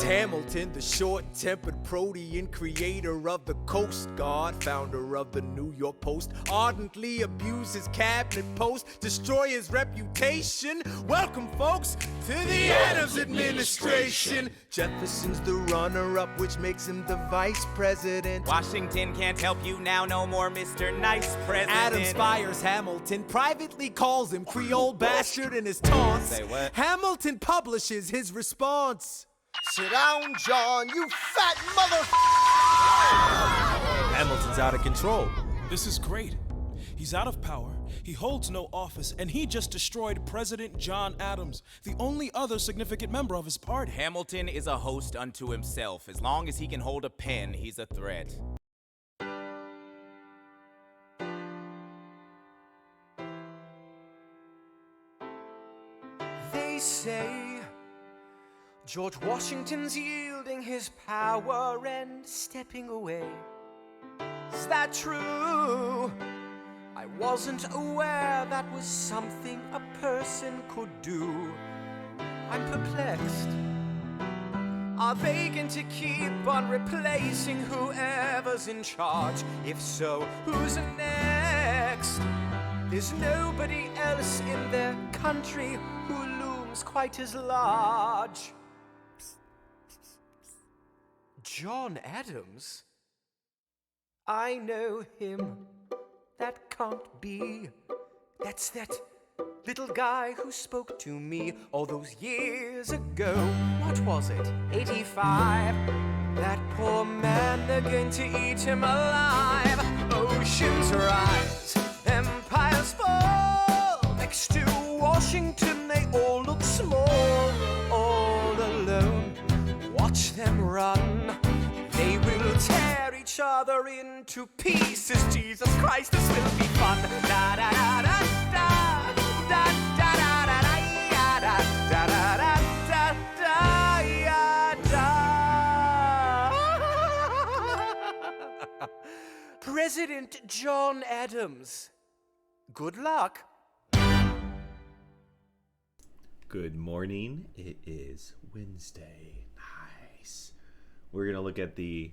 Hamilton, the short-tempered protean, creator of the Coast Guard, founder of the New York Post, ardently abuse his cabinet post, destroy his reputation. Welcome, folks, to the Adams administration. Jefferson's the runner-up, which makes him the vice president. Washington can't help you now, no more Mr. Nice President. Adams fires Hamilton, privately calls him Creole bastard in his taunts. Say what? Hamilton publishes his response. Sit down, John, you fat mother... Hamilton's out of control. This is great. He's out of power, he holds no office, and he just destroyed President John Adams, the only other significant member of his party. Hamilton is a host unto himself. As long as he can hold a pen, he's a threat. They say George Washington's yielding his power and stepping away. Is that true? I wasn't aware that was something a person could do. I'm perplexed. Are they going to keep on replacing whoever's in charge? If so, who's next? There's nobody else in their country who looms quite as large. John Adams? I know him. That can't be. That's that little guy who spoke to me all those years ago. What was it? 85. That poor man, they're going to eat him alive. Oceans rise, empires fall. Next to Washington, they all look small. All alone, watch them run. They will tear each other into pieces. Jesus Christ, this will be fun. Da da da da da da da da da da da da da da. President John Adams. Good luck. Good morning. It is Wednesday. Nice. We're going to look at the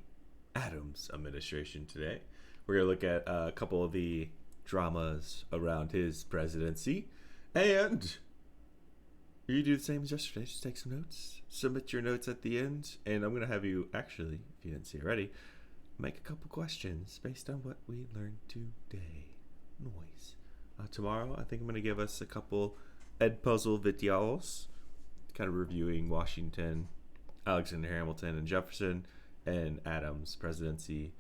Adams administration today. We're going to look at a couple of the dramas around his presidency. And you do the same as yesterday. Just take some notes. Submit your notes at the end. And I'm going to have you actually, if you didn't see already, make a couple questions based on what we learned today. Noise. Tomorrow, I think I'm going to give us a couple Ed puzzle videos, kind of reviewing Washington, Alexander Hamilton, and Jefferson, and Adams' presidency,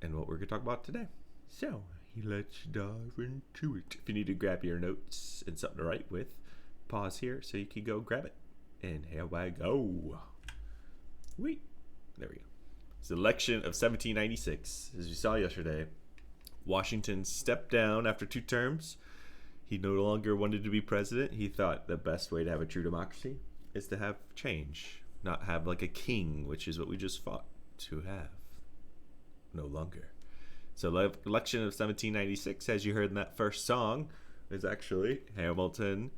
and what we're going to talk about today. So, let's dive into it. If you need to grab your notes and something to write with, pause here so you can go grab it. And here we go. Wait. There we go. It's the election of 1796. As you saw yesterday, Washington stepped down after 2 terms. He no longer wanted to be president. He thought the best way to have a true democracy is to have change, not have like a king, which is what we just fought to have. No longer. So the election of 1796, as you heard in that first song, is actually Hamilton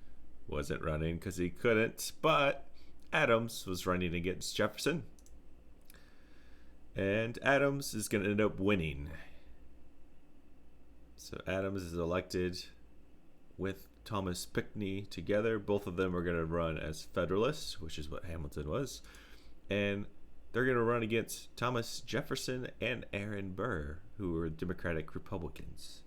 wasn't running because he couldn't, but Adams was running against Jefferson. And Adams is going to end up winning. So Adams is elected with Thomas Pinckney together. Both of them are going to run as Federalists, which is what Hamilton was. And they're going to run against Thomas Jefferson and Aaron Burr, who were Democratic Republicans.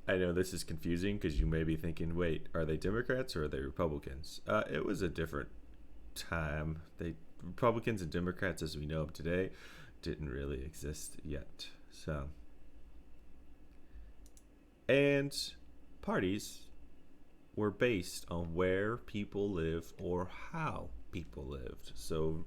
I know this is confusing because you may be thinking, wait, are they Democrats or are they Republicans? It was a different time. Republicans and Democrats, as we know them today, didn't really exist yet. So, and parties were based on where people live or how people lived. So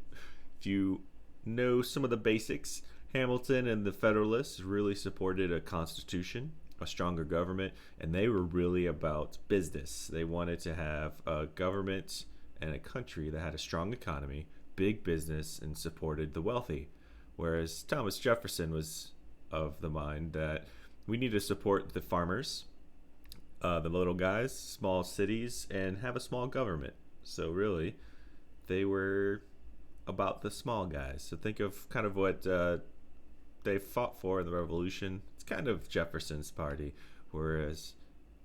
if you know some of the basics, Hamilton and the Federalists really supported a constitution, a stronger government, and they were really about business. They wanted to have a government and a country that had a strong economy, big business, and supported the wealthy. Whereas Thomas Jefferson was of the mind that we need to support the farmers, the little guys, small cities, and have a small government. So really, they were about the small guys. So think of kind of what they fought for in the Revolution. It's kind of Jefferson's party, whereas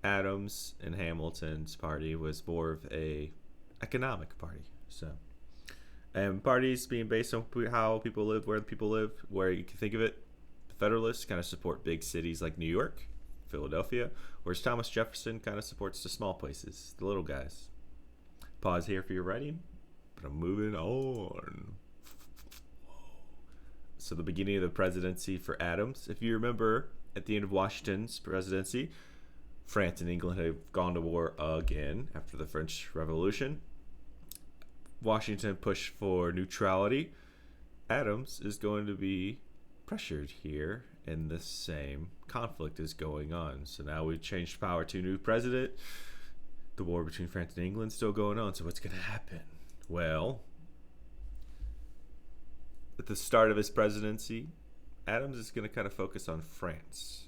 Adams and Hamilton's party was more of a economic party. So, and parties being based on how people live, where the people live, where you can think of it. The Federalists kind of support big cities like New York, Philadelphia, whereas Thomas Jefferson kind of supports the small places, the little guys. Pause here for your writing, but I'm moving on. So the beginning of the presidency for Adams, if you remember, at the end of Washington's presidency, France and England had gone to war again after the French Revolution. Washington pushed for neutrality. Adams is going to be pressured here, and the same conflict is going on. So now we've changed power to a new president. The war between France and England is still going on. So what's going to happen? Well, at the start of his presidency, Adams is going to kind of focus on France.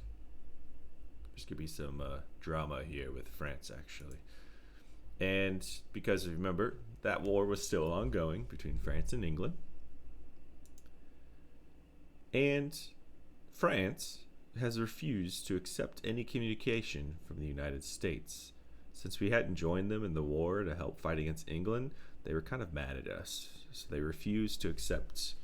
There's going to be some drama here with France, actually. And because, remember, that war was still ongoing between France and England. And France has refused to accept any communication from the United States. Since we hadn't joined them in the war to help fight against England, they were kind of mad at us. So they refused to accept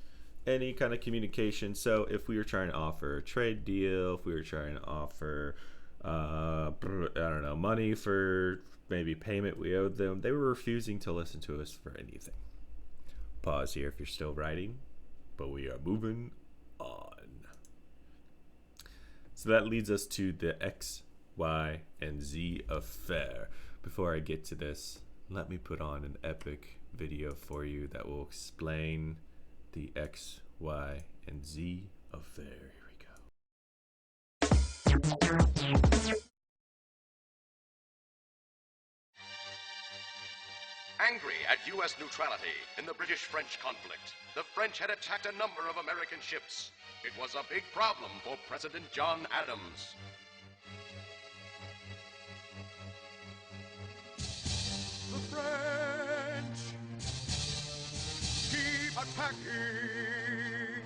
any kind of communication. So if we were trying to offer a trade deal, if we were trying to offer, I don't know, money for maybe payment we owed them, they were refusing to listen to us for anything. Pause here if you're still writing, but we are moving on. So that leads us to the X, Y, and Z affair. Before I get to this, let me put on an epic video for you that will explain the X, Y, and Z affair. Here we go. Angry at U.S. neutrality in the British-French conflict, the French had attacked a number of American ships. It was a big problem for President John Adams. The French keep attacking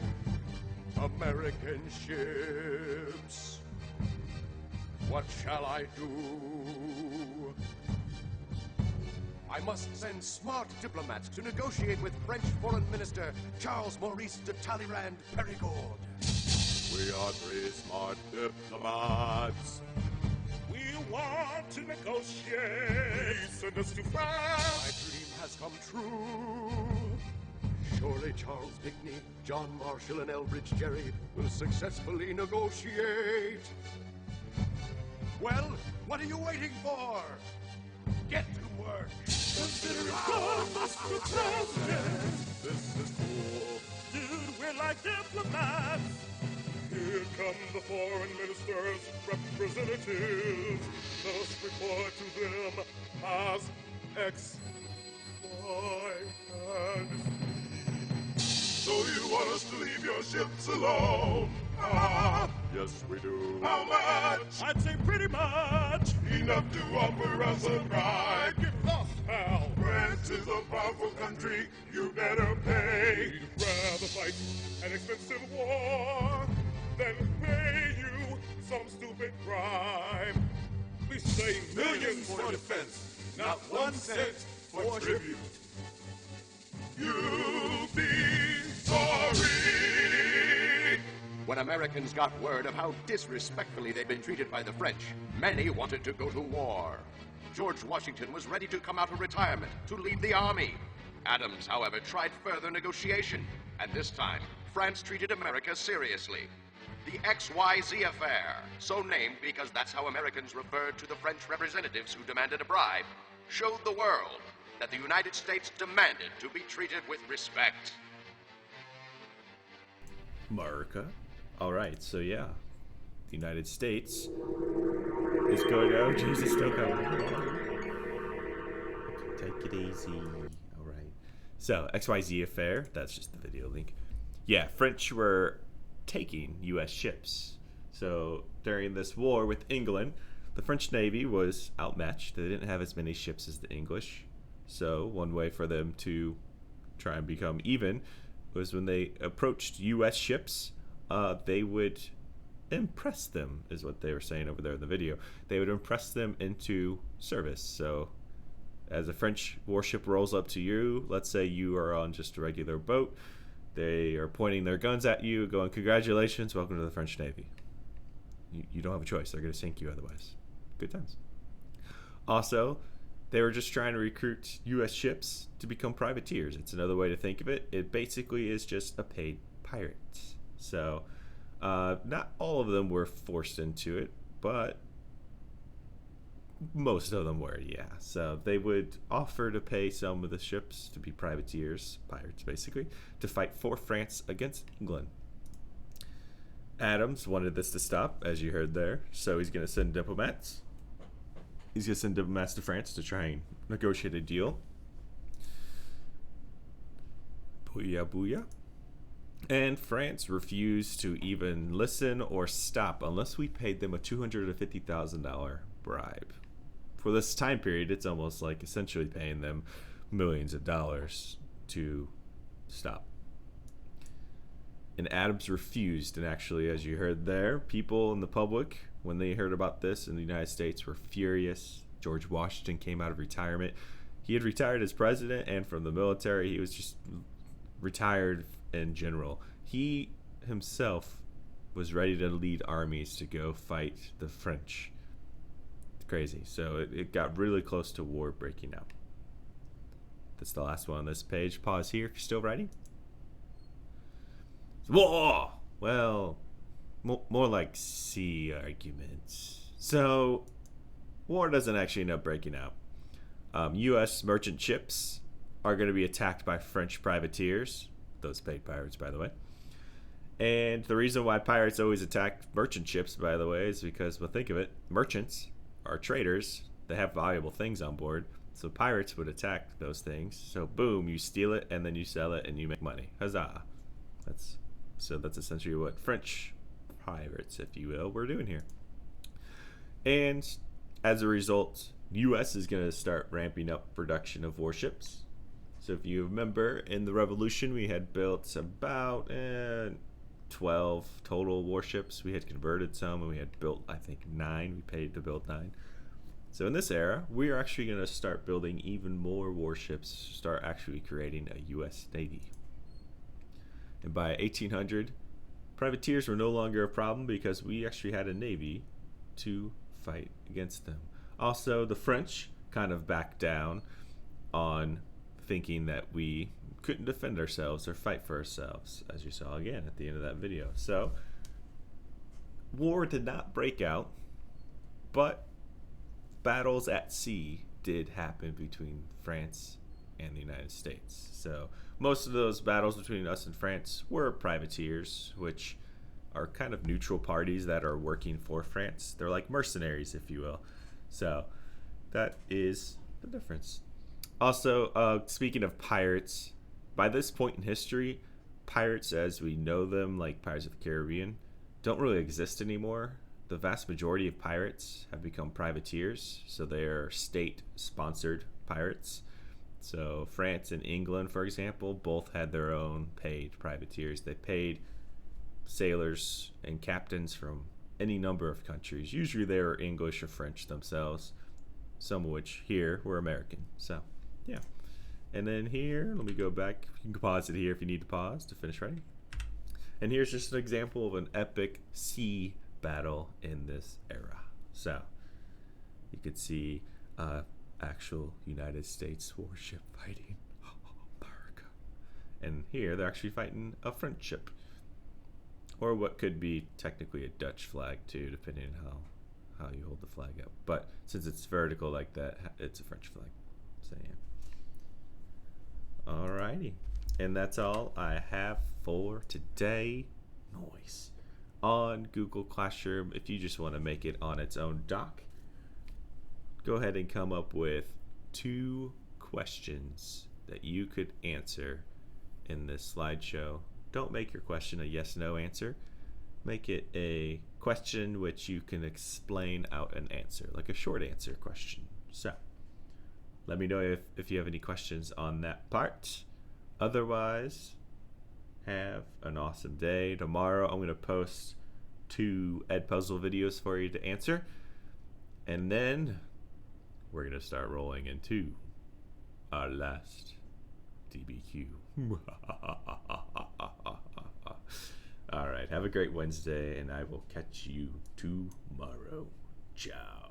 American ships. What shall I do? I must send smart diplomats to negotiate with French Foreign Minister Charles Maurice de Talleyrand Perigord. We are three smart diplomats. We want to negotiate. Please send us to France. My dream has come true. Surely Charles Pickney, John Marshall, and Elbridge Gerry will successfully negotiate. Well, what are you waiting for? Get to work. Consider it done, Mr. President. This is cool. Dude, we're like diplomats. Here come the foreign minister's representatives. Let us report to them as X, Y, and Z. So you want us to leave your ships alone? Yes, we do. How much? I'd say pretty much. Enough to offer us a ride. Give us hell. France is a powerful country. You better pay. We'd rather fight an expensive war than pay you some stupid crime. We say millions for defense, not 1 cent for tribute. You'll be sorry. When Americans got word of how disrespectfully they'd been treated by the French, many wanted to go to war. George Washington was ready to come out of retirement to lead the army. Adams, however, tried further negotiation, and this time, France treated America seriously. The XYZ affair, so named because that's how Americans referred to the French representatives who demanded a bribe, showed the world that the United States demanded to be treated with respect. America. All right, so yeah, the United States is going to. Oh, Jesus, still coming. Take it easy. All right. So XYZ affair. That's just the video link. Yeah, French were taking U.S. ships. So during this war with England, the French Navy was outmatched. They didn't have as many ships as the English. So one way for them to try and become even was when they approached U.S. ships, they would impress them, is what they were saying over there in the video. They would impress them into service. So as a French warship rolls up to you, let's say you are on just a regular boat, they are pointing their guns at you, going, congratulations, welcome to the French Navy. You don't have a choice. They're going to sink you otherwise. Good times. Also, they were just trying to recruit U.S. ships to become privateers. It's another way to think of it. It basically is just a paid pirate. So, not all of them were forced into it, but most of them were, yeah. So they would offer to pay some of the ships to be privateers, pirates basically, to fight for France against England. Adams wanted this to stop, as you heard there, so he's going to send diplomats. He's going to send diplomats to France to try and negotiate a deal. Booyah, booyah. And France refused to even listen or stop unless we paid them a $250,000 bribe. For this time period, it's almost like essentially paying them millions of dollars to stop. And Adams refused, and actually, as you heard there, people in the public, when they heard about this in the United States, were furious. George Washington came out of retirement. He had retired as president and from the military. He was just retired in general. He himself was ready to lead armies to go fight the French. It's crazy. So it got really close to war breaking out. That's the last one on this page. Pause here if you're still writing. War! Well, more like sea arguments. So, war doesn't actually end up breaking out. U.S. merchant ships are going to be attacked by French privateers. Those paid pirates, by the way. And the reason why pirates always attack merchant ships, by the way, is because, well, think of it, merchants are traders. They have valuable things on board. So pirates would attack those things. So boom, you steal it and then you sell it and you make money. Huzzah. That's essentially what French pirates, if you will, were doing here. And as a result, U.S. is going to start ramping up production of warships. So if you remember, in the Revolution, we had built about 12 total warships. We had converted some, and we had built, I think, 9. We paid to build 9. So in this era, we are actually going to start building even more warships, start actually creating a U.S. Navy. And by 1800, privateers were no longer a problem because we actually had a navy to fight against them. Also, the French kind of backed down on thinking that we couldn't defend ourselves or fight for ourselves, as you saw again at the end of that video. So, war did not break out, but battles at sea did happen between France and the United States. So most of those battles between us and France were privateers, which are kind of neutral parties that are working for France. They're like mercenaries, if you will. So that is the difference. Also, speaking of pirates, by this point in history, pirates as we know them, like Pirates of the Caribbean, don't really exist anymore. The vast majority of pirates have become privateers, so they are state-sponsored pirates. So France and England, for example, both had their own paid privateers. They paid sailors and captains from any number of countries. Usually they were English or French themselves, some of which here were American. So, yeah. And then here, let me go back. You can pause it here if you need to pause to finish writing. And here's just an example of an epic sea battle in this era. So you could see actual United States warship fighting America, and here they're actually fighting a French ship, or what could be technically a Dutch flag too, depending on how you hold the flag up. But since it's vertical like that, it's a French flag. So yeah. Alrighty, and that's all I have for today. Noise. On Google Classroom, if you just want to make it on its own doc, go ahead and come up with 2 questions that you could answer in this slideshow. Don't make your question a yes/no answer. Make it a question which you can explain out an answer, like a short answer question. So let me know if you have any questions on that part. Otherwise, have an awesome day. Tomorrow, I'm going to post 2 Ed Puzzle videos for you to answer. And then we're going to start rolling into our last DBQ. All right, have a great Wednesday, and I will catch you tomorrow. Ciao.